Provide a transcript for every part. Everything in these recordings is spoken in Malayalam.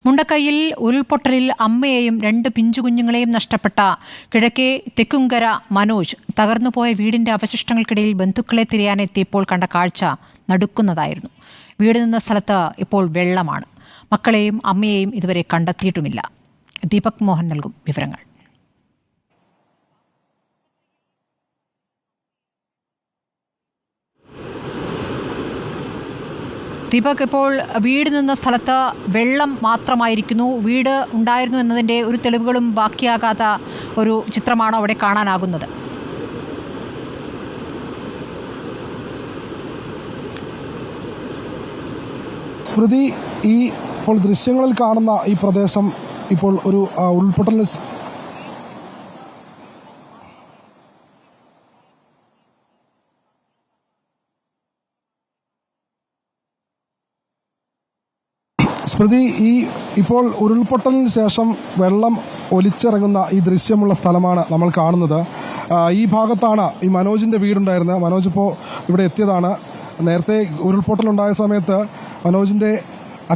മുണ്ടക്കൈയിൽ ഉരുൾപൊട്ടലിൽ അമ്മയെയും 2 പിഞ്ചുകുഞ്ഞുങ്ങളെയും നഷ്ടപ്പെട്ട കിഴക്കേ തെക്കുംകര മനോജ് തകർന്നുപോയ വീടിന്റെ അവശിഷ്ടങ്ങൾക്കിടയിൽ ബന്ധുക്കളെ തിരയാനെത്തിയപ്പോൾ കണ്ട കാഴ്ച നടുക്കുന്നതായിരുന്നു. വീട് നിന്ന സ്ഥലത്ത് ഇപ്പോൾ വെള്ളമാണ്. മക്കളെയും അമ്മയെയും ഇതുവരെ കണ്ടെത്തിയിട്ടുമില്ല. ദീപക് മോഹൻ നൽകും വിവരങ്ങൾ. ദീപക്, ഇപ്പോൾ വീട് നിന്ന സ്ഥലത്ത് വെള്ളം മാത്രമായിരിക്കുന്നു. വീട് ഉണ്ടായിരുന്നു എന്നതിൻ്റെ ഒരു തെളിവുകളും ബാക്കിയാകാത്ത ഒരു ചിത്രമാണോ അവിടെ കാണാനാകുന്നത്? സ്മൃതി, ഈ ഇപ്പോൾ ദൃശ്യങ്ങളിൽ കാണുന്ന ഈ പ്രദേശം ഇപ്പോൾ ഒരു ഉരുൾപൊട്ടലിന് സ്മൃതി, ഇപ്പോൾ ഉരുൾപൊട്ടലിന് ശേഷം വെള്ളം ഒലിച്ചിറങ്ങുന്ന ഈ ദൃശ്യമുള്ള സ്ഥലമാണ് നമ്മൾ കാണുന്നത്. ഈ ഭാഗത്താണ് ഈ മനോജിന്റെ വീടുണ്ടായിരുന്നത്. മനോജ് ഇപ്പോൾ ഇവിടെ എത്തിയതാണ്. നേരത്തെ ഉരുൾപൊട്ടലുണ്ടായ സമയത്ത് മനോജിന്റെ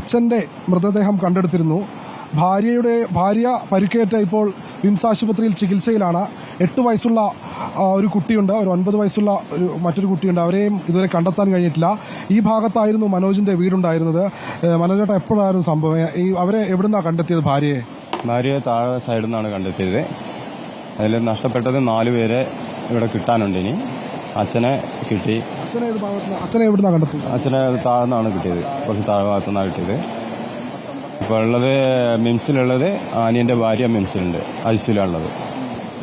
അച്ഛന്റെ മൃതദേഹം കണ്ടെടുത്തിരുന്നു. ഭാര്യ പരിക്കേറ്റ ഇപ്പോൾ വിംസ് ആശുപത്രിയിൽ ചികിത്സയിലാണ്. 8 വയസ്സുള്ള ഒരു കുട്ടിയുണ്ട്, ഒരു 9 വയസ്സുള്ള മറ്റൊരു കുട്ടിയുണ്ട്. അവരെയും ഇതുവരെ കണ്ടെത്താൻ കഴിഞ്ഞിട്ടില്ല. ഈ ഭാഗത്തായിരുന്നു മനോജിന്റെ വീടുണ്ടായിരുന്നത്. മനോജേട്ട, എപ്പോഴായിരുന്നു സംഭവം? അവരെ എവിടുന്നാണ് കണ്ടെത്തിയത്? ഭാര്യയെ താഴെ സൈഡിൽ നിന്നാണ് കണ്ടെത്തിയത്. അതിൽ നഷ്ടപ്പെട്ടത് 4 പേരെ ഇവിടെ കിട്ടാനുണ്ട്. ഇനി അച്ഛനെ കിട്ടി. അച്ഛനെ എവിടുന്നാണ് കണ്ടെത്തിയത്? അച്ഛനെ താഴ്ന്നാണ് കിട്ടിയത്, കുറച്ച് താഴെ ഭാഗത്തുനിന്നാണ് കിട്ടിയത്. ഇപ്പോൾ ഉള്ളത് മിംസിലുള്ളത് അനിയന്റെ ഭാര്യ മിംസിലുണ്ട്, ഐസിയിലുള്ളത്.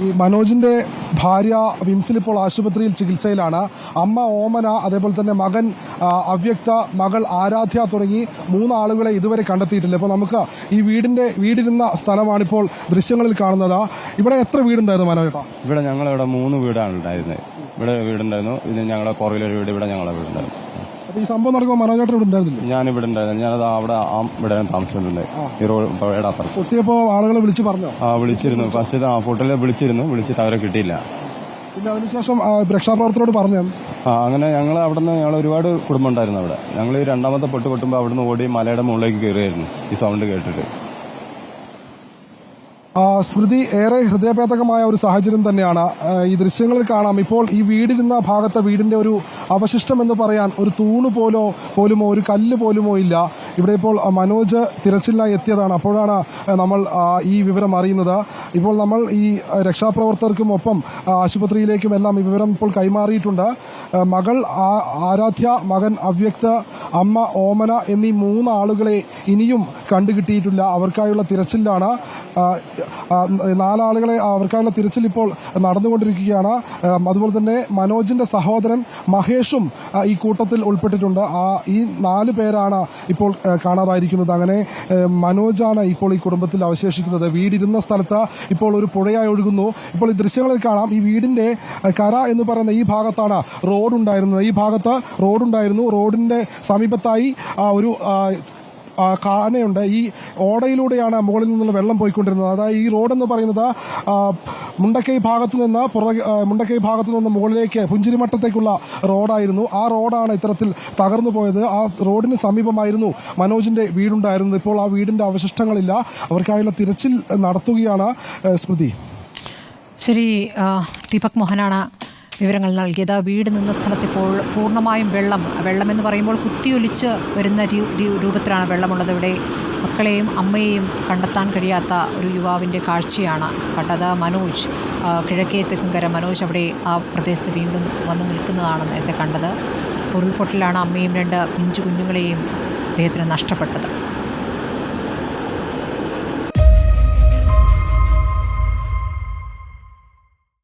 ഈ മനോജിന്റെ ഭാര്യ വിംസിൽ ഇപ്പോൾ ആശുപത്രിയിൽ ചികിത്സയിലാണ്. അമ്മ ഓമന, അതേപോലെ തന്നെ മകൻ അവ്യക്ത, മകൾ ആരാധ്യ തുടങ്ങി 3 ആളുകളെ ഇതുവരെ കണ്ടെത്തിയിട്ടില്ല. ഇപ്പോൾ നമുക്ക് ഈ വീടിരുന്ന സ്ഥലമാണിപ്പോൾ ദൃശ്യങ്ങളിൽ കാണുന്നത്. ഇവിടെ എത്ര വീടുണ്ടായിരുന്നു മനോജേട്ടാ? ഇവിടെ ഞങ്ങളിവിടെ 3 വീടാണ് ഉണ്ടായിരുന്നത്. ഇവിടെ വീടുണ്ടായിരുന്നു. ഇത് ഞങ്ങളുടെ പുറകിലൊരു വീട്, ഇവിടെ ഞങ്ങളുടെ വീടുണ്ടായിരുന്നു. ഈ സംഭവം നടക്കുമ്പോൾ മനോജേട്ടൻ ഇവിടെ ഉണ്ടായിരുന്നില്ല? ഞാനിവിടെ ഉണ്ടായിരുന്നു. ഞാനത് അവിടെ ഇവിടെ താമസിച്ചിട്ടുണ്ട്. ഈ റോഡ് അപ്പുറത്ത്. പൊട്ടിയപ്പോൾ ആളുകളെ വിളിച്ചു പറഞ്ഞോ? വിളിച്ചിരുന്നു. ഫസ്റ്റ് ഹോട്ടലിൽ വിളിച്ചിട്ട് അവരെ കിട്ടിയില്ല. പിന്നെ അതിനുശേഷം രക്ഷാപ്രവർത്തകരോട് പറഞ്ഞു. അങ്ങനെ ഞങ്ങൾ അവിടെ നിന്ന് ഞങ്ങൾ ഒരുപാട് കുടുംബം ഉണ്ടായിരുന്നു അവിടെ. ഞങ്ങൾ ഈ 2ാമത്തെ പൊട്ടുമ്പോൾ അവിടുന്ന് ഓടി മലയുടെ മുകളിലേക്ക് കയറിയായിരുന്നു ഈ സൗണ്ട് കേട്ടിട്ട്. സ്മൃതി, ഏറെ ഹൃദയഭേദകമായ ഒരു സാഹചര്യം തന്നെയാണ്. ഈ ദൃശ്യങ്ങളിൽ കാണാം. ഇപ്പോൾ ഈ വീടിരുന്ന ഭാഗത്തെ വീടിന്റെ ഒരു അവശിഷ്ടം എന്ന് പറയാൻ ഒരു തൂണ് പോലുമോ ഒരു കല്ല് പോലുമോ ഇല്ല. ഇവിടെ ഇപ്പോൾ മനോജ് തിരച്ചിലിനായി എത്തിയതാണ്. അപ്പോഴാണ് നമ്മൾ ഈ വിവരം അറിയുന്നത്. ഇപ്പോൾ നമ്മൾ ഈ രക്ഷാപ്രവർത്തകർക്കും ഒപ്പം ആശുപത്രിയിലേക്കും എല്ലാം ഈ വിവരം ഇപ്പോൾ കൈമാറിയിട്ടുണ്ട്. മകൾ ആരാധ്യ, മകൻ അവ്യക്ത, അമ്മ ഓമന എന്നീ 3 ആളുകളെ ഇനിയും കണ്ടുകിട്ടിയിട്ടില്ല. അവർക്കായുള്ള തിരച്ചിലാണ്. 4 ആളുകളെ അവർക്കായുള്ള തിരച്ചിൽ ഇപ്പോൾ നടന്നുകൊണ്ടിരിക്കുകയാണ്. അതുപോലെ തന്നെ മനോജിന്റെ സഹോദരൻ മഹേഷും ഈ കൂട്ടത്തിൽ ഉൾപ്പെട്ടിട്ടുണ്ട്. ഈ 4 പേരാണ് ഇപ്പോൾ കാണാതായിരിക്കുന്നത്. അങ്ങനെ മനോജാണ് ഇപ്പോൾ ഈ കുടുംബത്തിൽ അവശേഷിക്കുന്നത്. വീടിരുന്ന സ്ഥലത്ത് ഇപ്പോൾ ഒരു പുഴയായി ഒഴുകുന്നു. ഇപ്പോൾ ഈ ദൃശ്യങ്ങളിൽ കാണാം. ഈ വീടിന്റെ കര എന്ന് പറയുന്ന ഈ ഭാഗത്താണ് റോഡ് ഉണ്ടായിരുന്നത്. ഈ ഭാഗത്ത് റോഡുണ്ടായിരുന്നു. റോഡിന്റെ സമീപത്തായി ഒരു കാനയുണ്ട്. ഈ ഓടയിലൂടെയാണ് മുകളിൽ നിന്നുള്ള വെള്ളം പോയിക്കൊണ്ടിരുന്നത്. അതായത് ഈ റോഡെന്ന് പറയുന്നത് മുണ്ടക്കൈ ഭാഗത്ത് നിന്ന് മുകളിലേക്ക് പുഞ്ചിരിമട്ടത്തേക്കുള്ള റോഡായിരുന്നു. ആ റോഡാണ് ഇത്തരത്തിൽ തകർന്നു പോയത്. ആ റോഡിന് സമീപമായിരുന്നു മനോജിന്റെ വീടുണ്ടായിരുന്നത്. ഇപ്പോൾ ആ വീടിന്റെ അവശിഷ്ടങ്ങളില്ല. അവർക്കായുള്ള തിരച്ചിൽ നടത്തുകയാണ്. സ്മൃതി. ശരി, ദീപക് മോഹനാണ് വിവരങ്ങൾ നൽകിയത്. വീട് നിന്ന സ്ഥലത്തിപ്പോൾ പൂർണ്ണമായും വെള്ളമെന്ന് പറയുമ്പോൾ കുത്തിയൊലിച്ച് വരുന്ന രൂപത്തിലാണ് വെള്ളമുള്ളത്. ഇവിടെ മക്കളെയും അമ്മയെയും കണ്ടെത്താൻ കഴിയാത്ത ഒരു യുവാവിൻ്റെ കാഴ്ചയാണ് കണ്ടത്. മനോജ്, കിഴക്കേ തെക്കുംകര മനോജ് അവിടെ ആ പ്രദേശത്ത് വീണ്ടും വന്നു നിൽക്കുന്നതാണ് നേരത്തെ കണ്ടത്. ഉരുൾപൊട്ടലാണ് അമ്മയും 2 പിഞ്ചു കുഞ്ഞുങ്ങളെയും അദ്ദേഹത്തിന് നഷ്ടപ്പെട്ടത്.